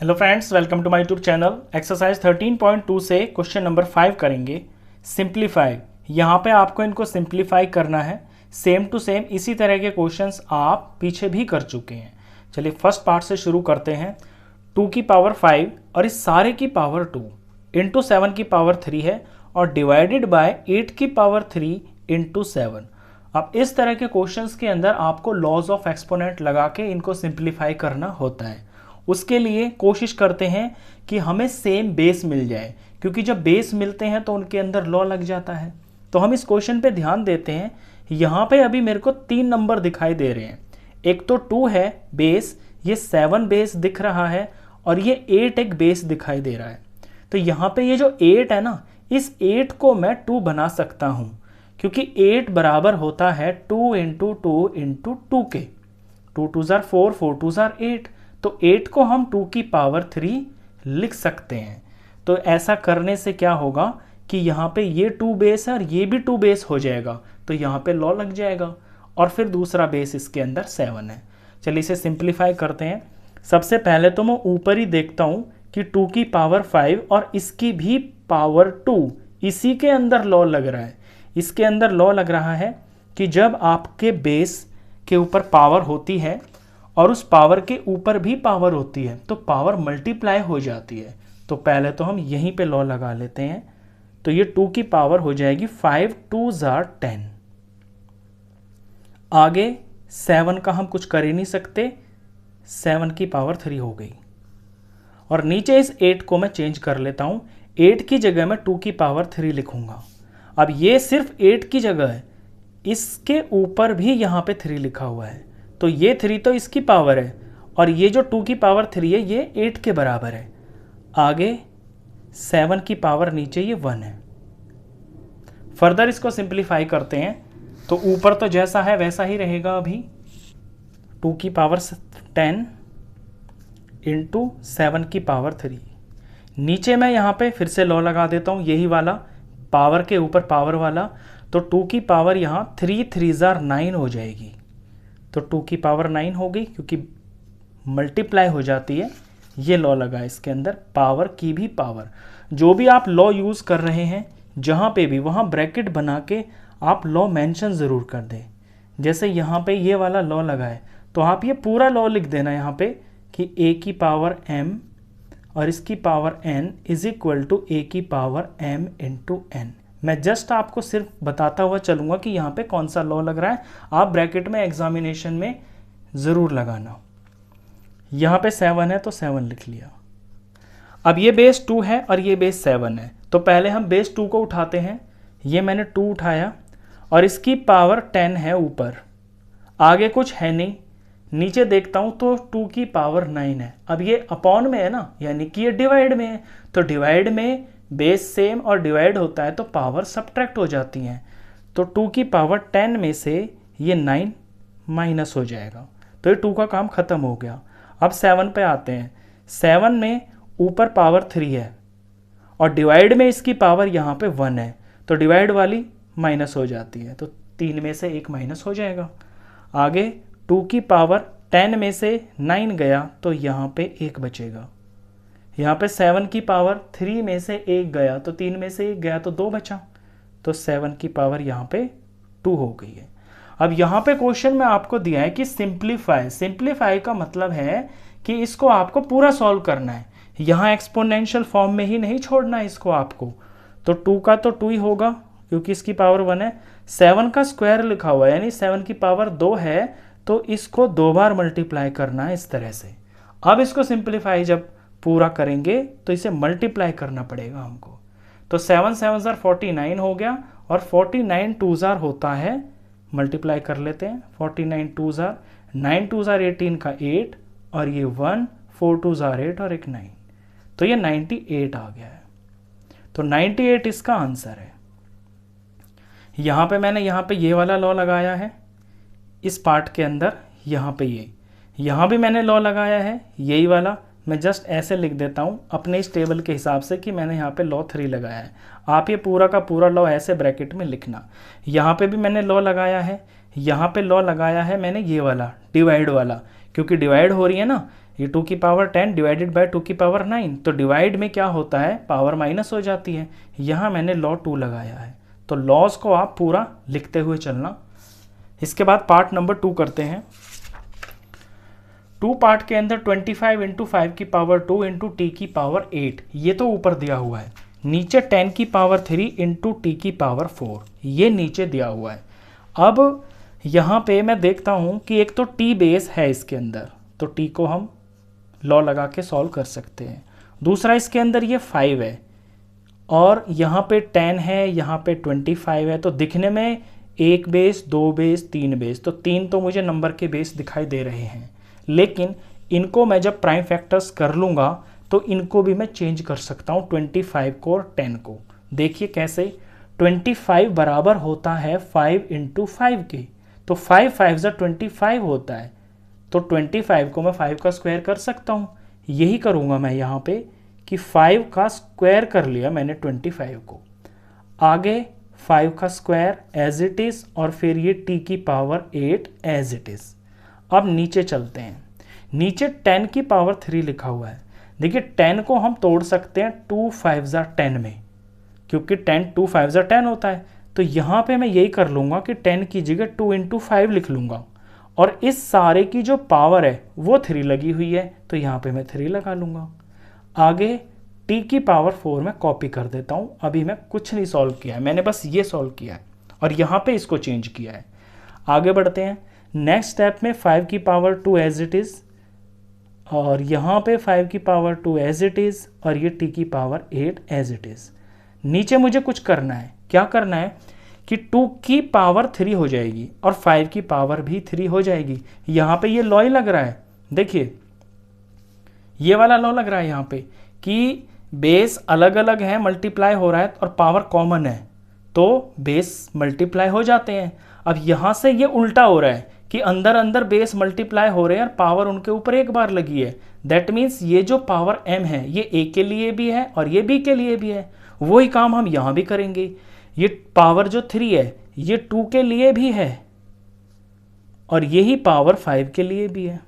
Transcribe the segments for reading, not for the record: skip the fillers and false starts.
Hello friends, welcome to my YouTube channel. Exercise 13.2 से question number 5 करेंगे। Simplify. यहाँ पे आपको इनको सिंप्लीफाई करना है। सेम टू सेम इसी तरह के क्वेश्चंस आप पीछे भी कर चुके हैं। चलिए फर्स्ट पार्ट से शुरू करते हैं। 2 की पावर 5 और इस सारे की पावर 2 इंटू 7 की पावर 3 है और डिवाइडेड बाय 8 की पावर 3 इंटू 7। अब इस तरह के क्वेश्चंस के अंदर आपको लॉज ऑफ एक्सपोनेंट लगा के इनको सिंप्लीफाई करना होता है। उसके लिए कोशिश करते हैं कि हमें सेम बेस मिल जाए, क्योंकि जब बेस मिलते हैं तो उनके अंदर लॉ लग जाता है। तो हम इस क्वेश्चन पे ध्यान देते हैं। यहाँ पे अभी मेरे को 3 नंबर दिखाई दे रहे हैं। एक तो 2 है बेस, ये 7 बेस दिख रहा है और ये 8 एक बेस दिखाई दे रहा है। तो यहाँ पे ये जो 8 है ना, इस 8 को मैं 2 बना सकता हूँ, क्योंकि 8 बराबर होता है 2 इंटू 2 इंटू 2 के। 2 2 जार 4, 4 2 जार 8। तो 8 को हम 2 की पावर 3 लिख सकते हैं। तो ऐसा करने से क्या होगा कि यहाँ पे ये 2 बेस है और ये भी 2 बेस हो जाएगा, तो यहाँ पे लॉ लग जाएगा। और फिर दूसरा बेस इसके अंदर 7 है। चलिए इसे सिंप्लीफाई करते हैं। सबसे पहले तो मैं ऊपर ही देखता हूँ कि 2 की पावर 5 और इसकी भी पावर 2, इसी के अंदर लॉ लग रहा है। इसके अंदर लॉ लग रहा है कि जब आपके बेस के ऊपर पावर होती है और उस पावर के ऊपर भी पावर होती है तो पावर मल्टीप्लाई हो जाती है। तो पहले तो हम यहीं पे लॉ लगा लेते हैं। तो ये 2 की पावर हो जाएगी 5 2 जार 10। आगे 7 का हम कुछ कर ही नहीं सकते, 7 की पावर 3 हो गई। और नीचे इस 8 को मैं चेंज कर लेता हूं। 8 की जगह मैं 2 की पावर 3 लिखूंगा। अब ये सिर्फ 8 की जगह है, इसके ऊपर भी यहाँ पे 3 लिखा हुआ है। तो ये 3 तो इसकी पावर है और ये जो 2 की पावर 3 है ये 8 के बराबर है। आगे 7 की पावर नीचे ये 1 है। फर्दर इसको सिंप्लीफाई करते हैं तो ऊपर तो जैसा है वैसा ही रहेगा। अभी 2 की पावर 10 इंटू 7 की पावर 3। नीचे मैं यहाँ पे फिर से लॉ लगा देता हूँ, यही वाला पावर के ऊपर पावर वाला। तो 2 की पावर यहाँ 3 3 जार 9 हो जाएगी। तो 2 की पावर 9 हो गई, क्योंकि मल्टीप्लाई हो जाती है। ये लॉ लगा इसके अंदर, पावर की भी पावर। जो भी आप लॉ यूज़ कर रहे हैं जहाँ पे भी, वहाँ ब्रैकेट बना के आप लॉ मेंशन ज़रूर कर दें। जैसे यहाँ पे ये वाला लॉ लगा है तो आप ये पूरा लॉ लिख देना यहाँ पे कि a की पावर m और इसकी power n is equal to a की पावर m इंटू n। मैं जस्ट आपको सिर्फ बताता हुआ चलूँगा कि यहाँ पे कौन सा लॉ लग रहा है। आप ब्रैकेट में एग्जामिनेशन में ज़रूर लगाना। यहाँ पे 7 है तो 7 लिख लिया। अब ये बेस 2 है और ये बेस 7 है, तो पहले हम बेस 2 को उठाते हैं। ये मैंने 2 उठाया और इसकी पावर 10 है ऊपर, आगे कुछ है नहीं। नीचे देखता हूँ तो 2 की पावर 9 है। अब ये अपॉन में है ना, यानी कि ये डिवाइड में है। तो डिवाइड में बेस सेम और डिवाइड होता है तो पावर सब्ट्रैक्ट हो जाती हैं। तो 2 की पावर 10 में से ये 9 माइनस हो जाएगा। तो ये 2 का काम ख़त्म हो गया। अब 7 पे आते हैं। 7 में ऊपर पावर 3 है और डिवाइड में इसकी पावर यहाँ पे 1 है, तो डिवाइड वाली माइनस हो जाती है। तो 3 में से 1 माइनस हो जाएगा। आगे 2 की पावर 10 में से 9 गया तो यहाँ पे 1 बचेगा। यहाँ पे 7 की पावर 3 में से 1 गया तो 3 में से 1 गया तो 2 बचा। तो 7 की पावर यहाँ पे 2 हो गई है। अब यहाँ पे क्वेश्चन में आपको दिया है कि सिंप्लीफाई। सिंप्लीफाई का मतलब है कि इसको आपको पूरा सॉल्व करना है। यहाँ एक्सपोनेंशियल फॉर्म में ही नहीं छोड़ना है इसको आपको। तो 2 का तो 2 ही होगा क्योंकि इसकी पावर 1 है। 7 का स्क्वायर लिखा हुआ है, यानी 7 की पावर 2 है, तो इसको 2 बार मल्टीप्लाई करना है इस तरह से। अब इसको सिंप्लीफाई जब पूरा करेंगे तो इसे मल्टीप्लाई करना पड़ेगा हमको। तो 7 7 जार 49 हो गया और 49 2 जार होता है, मल्टीप्लाई कर लेते हैं। 49 2 जार 9 2 जार 18 का 8 और ये 1 4 2 जार 8 और एक 9, तो ये 98 आ गया है। तो 98 इसका आंसर है। यहाँ पे मैंने यहाँ पे ये वाला लॉ लगाया है इस पार्ट के अंदर। यहाँ पे यहाँ भी मैंने लॉ लगाया है यही वाला। मैं जस्ट ऐसे लिख देता हूँ अपने इस टेबल के हिसाब से कि मैंने यहाँ पे लॉ 3 लगाया है। आप ये पूरा का पूरा लॉ ऐसे ब्रैकेट में लिखना। यहाँ पे भी मैंने लॉ लगाया है, यहाँ पे लॉ लगाया है मैंने ये वाला डिवाइड वाला, क्योंकि डिवाइड हो रही है ना, ये 2 की पावर 10 डिवाइडेड बाय 2 की पावर 9, तो डिवाइड में क्या होता है, पावर माइनस हो जाती है। यहाँ मैंने लॉ 2 लगाया है, तो लॉज को आप पूरा लिखते हुए चलना। इसके बाद पार्ट नंबर 2 करते हैं। 2 पार्ट के अंदर 25 इंटू 5 की पावर 2 इंटू टी की पावर 8, ये तो ऊपर दिया हुआ है। नीचे 10 की पावर 3 इंटू टी की पावर 4, ये नीचे दिया हुआ है। अब यहाँ पे मैं देखता हूँ कि एक तो टी बेस है इसके अंदर, तो टी को हम लॉ लगा के सॉल्व कर सकते हैं। दूसरा इसके अंदर ये 5 है और यहाँ पे 10 है, यहाँ पे 25 है, तो दिखने में 1 बेस 2 बेस 3 बेस, तो 3 तो मुझे नंबर के बेस दिखाई दे रहे हैं। लेकिन इनको मैं जब प्राइम फैक्टर्स कर लूँगा तो इनको भी मैं चेंज कर सकता हूँ, 25 को और 10 को। देखिए कैसे, 25 बराबर होता है 5 इंटू 5 के, तो 5 5 ज़ा 25 होता है, तो 25 को मैं 5 का स्क्वायर कर सकता हूँ। यही करूँगा मैं यहाँ पे कि 5 का स्क्वायर कर लिया मैंने 25 को, आगे 5 का स्क्वायर एज इट इज़, और फिर ये टी की पावर 8 एज इट इज़। अब नीचे चलते हैं, नीचे 10 की पावर 3 लिखा हुआ है। देखिए 10 को हम तोड़ सकते हैं 2 5 ज़ा 10 में, क्योंकि 10 2 5 ज़ा 10 होता है। तो यहाँ पे मैं यही कर लूँगा कि 10 की जगह 2 इंटू 5 लिख लूँगा, और इस सारे की जो पावर है वो 3 लगी हुई है, तो यहाँ पे मैं 3 लगा लूँगा। आगे t की पावर 4 में कॉपी कर देता हूँ। अभी मैं कुछ नहीं सॉल्व किया है, मैंने बस ये सॉल्व किया है और यहाँ पे इसको चेंज किया है। आगे बढ़ते हैं, नेक्स्ट स्टेप में 5 की पावर 2 एज इट इज़, और यहाँ पे 5 की पावर 2 एज इट इज़, और ये t की पावर 8 एज इट इज़। नीचे मुझे कुछ करना है, क्या करना है कि 2 की पावर 3 हो जाएगी और 5 की पावर भी 3 हो जाएगी। यहाँ पे ये लॉ ही लग रहा है, देखिए ये वाला लॉ लग रहा है यहाँ पे कि बेस अलग अलग है, मल्टीप्लाई हो रहा है और पावर कॉमन है, तो बेस मल्टीप्लाई हो जाते हैं। अब यहाँ से ये उल्टा हो रहा है कि अंदर अंदर बेस मल्टीप्लाई हो रहे हैं और पावर उनके ऊपर एक बार लगी है। दैट मीन्स ये जो पावर m है ये a के लिए भी है और ये b के लिए भी है। वही काम हम यहाँ भी करेंगे। ये पावर जो 3 है ये 2 के लिए भी है और यही पावर 5 के लिए भी है,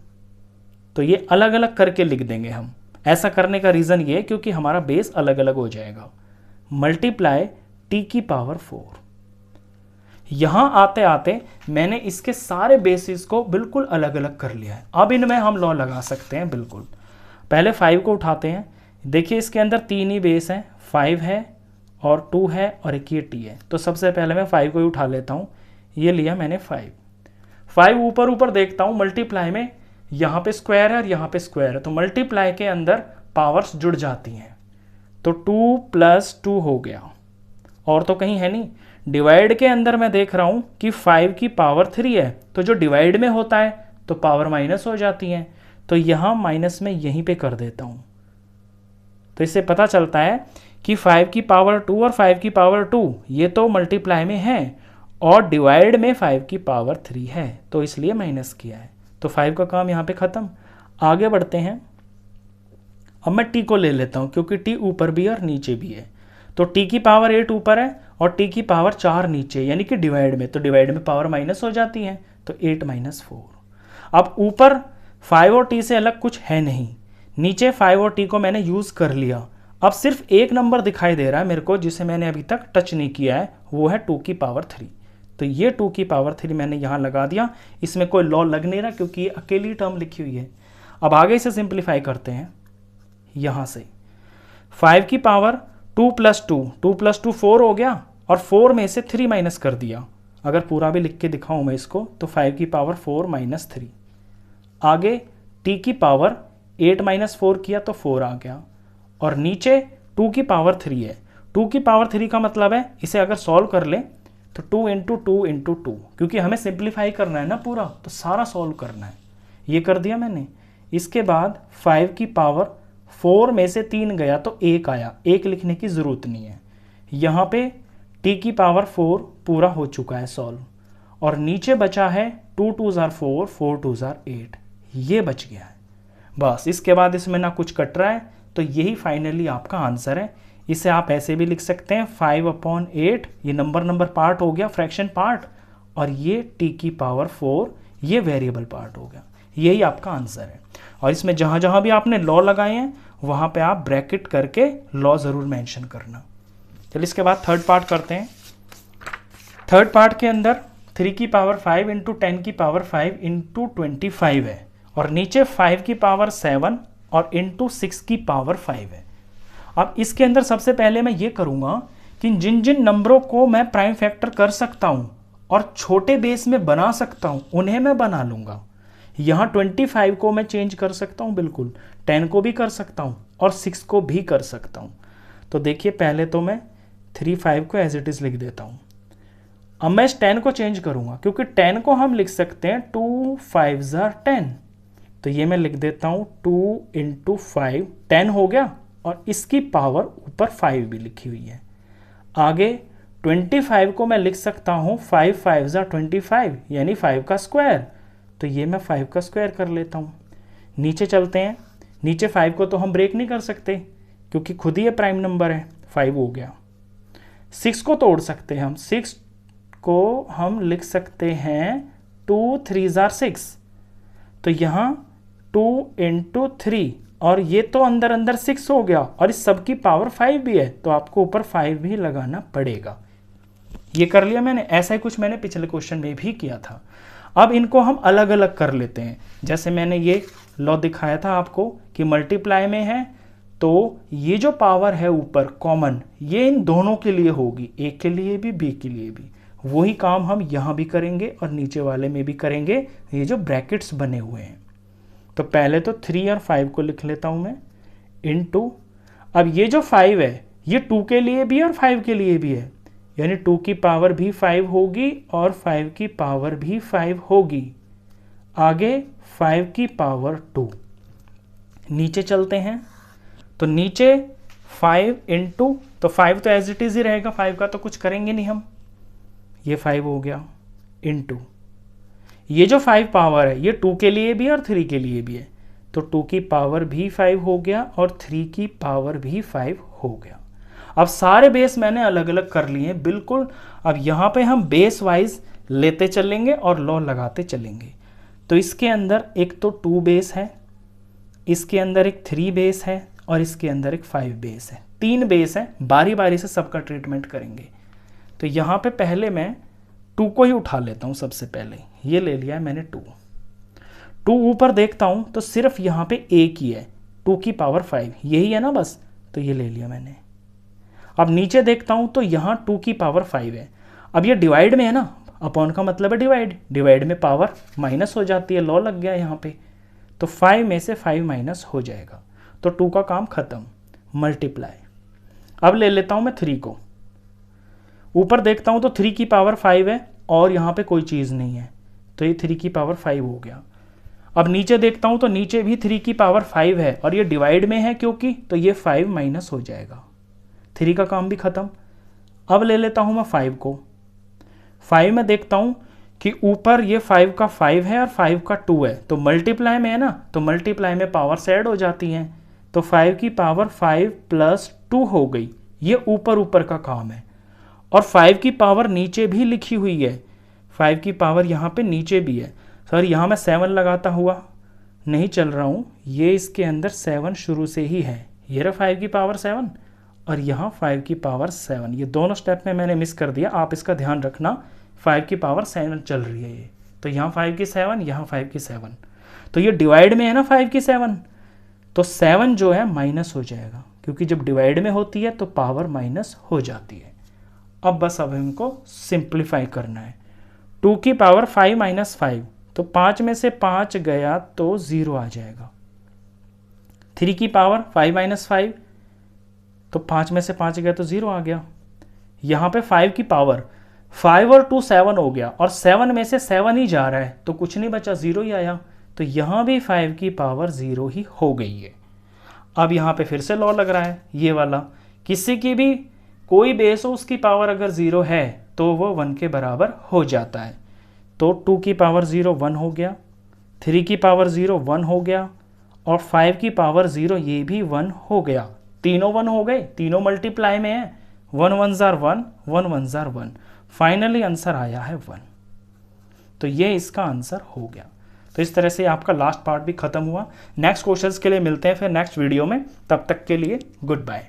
तो ये अलग अलग करके लिख देंगे हम। ऐसा करने का रीज़न ये है क्योंकि हमारा बेस अलग अलग हो जाएगा। मल्टीप्लाई t की पावर 4। यहाँ आते आते मैंने इसके सारे बेसिस को बिल्कुल अलग अलग कर लिया है। अब इनमें हम लॉ लगा सकते हैं बिल्कुल। पहले 5 को उठाते हैं, देखिए इसके अंदर 3 ही बेस हैं, 5 है और 2 है और एक ये t है। तो सबसे पहले मैं 5 को ही उठा लेता हूँ, ये लिया मैंने 5 ऊपर ऊपर देखता हूँ, मल्टीप्लाई में यहाँ पे स्क्वायर है और यहाँ पे स्क्वायर है, तो मल्टीप्लाई के अंदर पावर्स जुड़ जाती हैं, तो 2 + 2 हो गया और तो कहीं है नहीं। डिवाइड के अंदर मैं देख रहा हूँ कि 5 की पावर 3 है, तो जो डिवाइड में होता है तो पावर माइनस हो जाती हैं, तो यहाँ माइनस में यहीं पे कर देता हूँ। तो इससे पता चलता है कि 5 की पावर 2 और 5 की पावर 2 ये तो मल्टीप्लाई में है और डिवाइड में 5 की पावर 3 है, तो इसलिए माइनस किया है। तो 5 का काम यहाँ पे ख़त्म। आगे बढ़ते हैं, अब मैं t को ले लेता हूँ क्योंकि t ऊपर भी है और नीचे भी है। तो t की पावर 8 ऊपर है और t की पावर 4 नीचे, यानी कि डिवाइड में, तो डिवाइड में पावर माइनस हो जाती है, तो 8 - 4। अब ऊपर 5 और t से अलग कुछ है नहीं, नीचे 5 और t को मैंने यूज़ कर लिया। अब सिर्फ एक नंबर दिखाई दे रहा है मेरे को जिसे मैंने अभी तक टच नहीं किया है, वो है 2 की पावर 3। तो ये 2 की पावर 3 मैंने यहाँ लगा दिया, इसमें कोई लॉ लग नहीं रहा क्योंकि ये अकेली टर्म लिखी हुई है। अब आगे इसे सिंप्लीफाई करते हैं, यहाँ से 5 की पावर 2 + 2, 2 + 2 4 हो गया और 4 में से 3 माइनस कर दिया। अगर पूरा भी लिख के दिखाऊँ मैं इसको तो 5 की पावर 4 - 3। आगे t की पावर 8 - 4 किया तो 4 आ गया और नीचे 2 की पावर 3 है। 2 की पावर 3 का मतलब है इसे अगर सॉल्व कर ले तो 2 × 2 × 2, क्योंकि हमें सिंप्लीफाई करना है ना पूरा, तो सारा सॉल्व करना है। ये कर दिया मैंने। इसके बाद 5 की पावर 4 में से 3 गया तो 1 आया, 1 लिखने की ज़रूरत नहीं है। यहाँ पे t की पावर 4 पूरा हो चुका है सॉल्व और नीचे बचा है 2 × 2 = 4, 4 × 2 = 8, ये बच गया है। बस इसके बाद इसमें ना कुछ कट रहा है, तो यही फाइनली आपका आंसर है। इसे आप ऐसे भी लिख सकते हैं 5/8, ये नंबर पार्ट हो गया, फ्रैक्शन पार्ट, और ये t की पावर 4 ये वेरिएबल पार्ट हो गया। यही आपका आंसर है। और इसमें जहाँ जहाँ भी आपने लॉ लगाए हैं वहाँ पे आप ब्रैकेट करके लॉ ज़रूर मेंशन करना। चलिए इसके बाद थर्ड पार्ट करते हैं। थर्ड पार्ट के अंदर 3 की पावर 5 इंटू 10 की पावर 5 इंटू 25 है और नीचे 5 की पावर 7 और इंटू 6 की पावर 5 है। अब इसके अंदर सबसे पहले मैं ये करूँगा कि जिन जिन नंबरों को मैं प्राइम फैक्टर कर सकता हूँ और छोटे बेस में बना सकता हूँ उन्हें मैं बना लूँगा। यहाँ 25 को मैं चेंज कर सकता हूँ, बिल्कुल 10 को भी कर सकता हूँ और 6 को भी कर सकता हूँ। तो देखिए पहले तो मैं 35 को एज इट इज़ लिख देता हूँ। अब मैं इस 10 को चेंज करूँगा क्योंकि 10 को हम लिख सकते हैं 2 5 10। तो ये मैं लिख देता हूँ 2 इंटू 5 10 हो गया और इसकी पावर ऊपर 5 भी लिखी हुई है। आगे 25 को मैं लिख सकता हूँ 5 5 25 यानी 5 का स्क्वायर। तो ये मैं 5 का स्क्वायर कर लेता हूँ। नीचे चलते हैं। नीचे 5 को तो हम ब्रेक नहीं कर सकते क्योंकि खुद ही ये प्राइम नंबर है, 5 हो गया। 6 को तोड़ सकते हैं हम, 6 को हम लिख सकते हैं 2 3 6। तो यहाँ 2 इंटू 3 और ये तो अंदर अंदर 6 हो गया और इस सब की पावर 5 भी है तो आपको ऊपर 5 भी लगाना पड़ेगा। ये कर लिया मैंने। ऐसा ही कुछ मैंने पिछले क्वेश्चन में भी किया था। अब इनको हम अलग अलग कर लेते हैं। जैसे मैंने ये लॉ दिखाया था आपको कि मल्टीप्लाई में है तो ये जो पावर है ऊपर कॉमन ये इन दोनों के लिए होगी, ए के लिए भी बी के लिए भी। वही काम हम यहाँ भी करेंगे और नीचे वाले में भी करेंगे, ये जो ब्रैकेट्स बने हुए हैं। तो पहले तो 3 और 5 को लिख लेता हूँ मैं इनटू, अब ये जो 5 है ये 2 के लिए भी और 5 के लिए भी है, यानी 2 की पावर भी 5 होगी और 5 की पावर भी 5 होगी। आगे 5 की पावर 2। नीचे चलते हैं तो नीचे 5 इंटू, तो 5 तो एज इट इज़ ही रहेगा, 5 का तो कुछ करेंगे नहीं हम, ये 5 हो गया इंटू ये जो 5 पावर है ये 2 के लिए भी और 3 के लिए भी है तो 2 की पावर भी 5 हो गया और 3 की पावर भी 5 हो गया। अब सारे बेस मैंने अलग अलग कर लिए हैं बिल्कुल। अब यहाँ पे हम बेस वाइज लेते चलेंगे और लॉ लगाते चलेंगे। तो इसके अंदर एक तो 2 बेस है, इसके अंदर एक 3 बेस है और इसके अंदर एक 5 बेस है। 3 बेस है, बारी बारी से सबका ट्रीटमेंट करेंगे। तो यहाँ पे पहले मैं 2 को ही उठा लेता हूँ। सबसे पहले ये ले लिया है मैंने 2 ऊपर देखता हूँ तो सिर्फ यहाँ पे एक ही है, 2 की पावर 5 यही है ना बस, तो ये ले लिया मैंने। अब नीचे देखता हूँ तो यहाँ 2 की पावर 5 है। अब ये डिवाइड में है ना, अपॉन का मतलब है डिवाइड, डिवाइड में पावर माइनस हो जाती है, लॉ लग गया यहाँ पे। तो 5 में से 5 माइनस हो जाएगा तो 2 का काम खत्म, मल्टीप्लाई। अब ले लेता हूँ मैं 3 को, ऊपर देखता हूँ तो 3 की पावर 5 है और यहाँ पे कोई चीज़ नहीं है तो ये 3 की पावर 5 हो गया। अब नीचे देखता हूँ तो नीचे भी 3 की पावर 5 है और ये डिवाइड में है क्योंकि, तो ये 5 माइनस हो जाएगा, 3 का काम भी ख़त्म। अब ले लेता हूँ मैं 5 को, 5 में देखता हूँ कि ऊपर ये 5 का 5 है और 5 का 2 है तो मल्टीप्लाई में है ना, तो मल्टीप्लाई में पावर्स ऐड हो जाती हैं तो 5 की पावर 5 प्लस 2 हो गई। ये ऊपर ऊपर का काम है और 5 की पावर नीचे भी लिखी हुई है, 5 की पावर यहाँ पे नीचे भी है। सर यहाँ मैं 7 लगाता हुआ नहीं चल रहा हूँ, ये इसके अंदर 7 शुरू से ही है, ये रहा 5 की पावर 7 और यहाँ 5 की पावर 7, ये दोनों स्टेप में मैंने मिस कर दिया, आप इसका ध्यान रखना। 5 की पावर 7 चल रही है ये, तो यहाँ 5 की 7, यहाँ 5 की 7, तो ये डिवाइड में है ना 5 की 7, तो 7 जो है माइनस हो जाएगा क्योंकि जब डिवाइड में होती है तो पावर माइनस हो जाती है। अब बस अब हमको सिंप्लीफाई करना है। 2 की पावर 5 माइनस 5, तो 5 में से 5 गया तो 0 आ जाएगा। 3 की पावर 5 माइनस 5, तो 5 में से 5 गया तो 0 आ गया। यहाँ पे 5 की पावर 5 और 2 7 हो गया और 7 में से 7 ही जा रहा है तो कुछ नहीं बचा, 0 ही आया। तो यहाँ भी 5 की पावर 0 ही हो गई है। अब यहाँ पे फिर से लॉ लग रहा है ये वाला, किसी की भी कोई बेस हो उसकी पावर अगर 0 है तो वो 1 के बराबर हो जाता है। तो 2 की पावर 0 1 हो गया, 3 की पावर 0 1 हो गया और 5 की पावर 0 ये भी 1 हो गया। तीनों 1 हो गए, तीनों मल्टीप्लाई में है, 1 1 जार 1, 1 1 जार 1, फाइनली आंसर आया है 1। तो ये इसका आंसर हो गया। तो इस तरह से आपका लास्ट पार्ट भी खत्म हुआ। नेक्स्ट क्वेश्चंस के लिए मिलते हैं फिर नेक्स्ट वीडियो में, तब तक के लिए गुड बाय।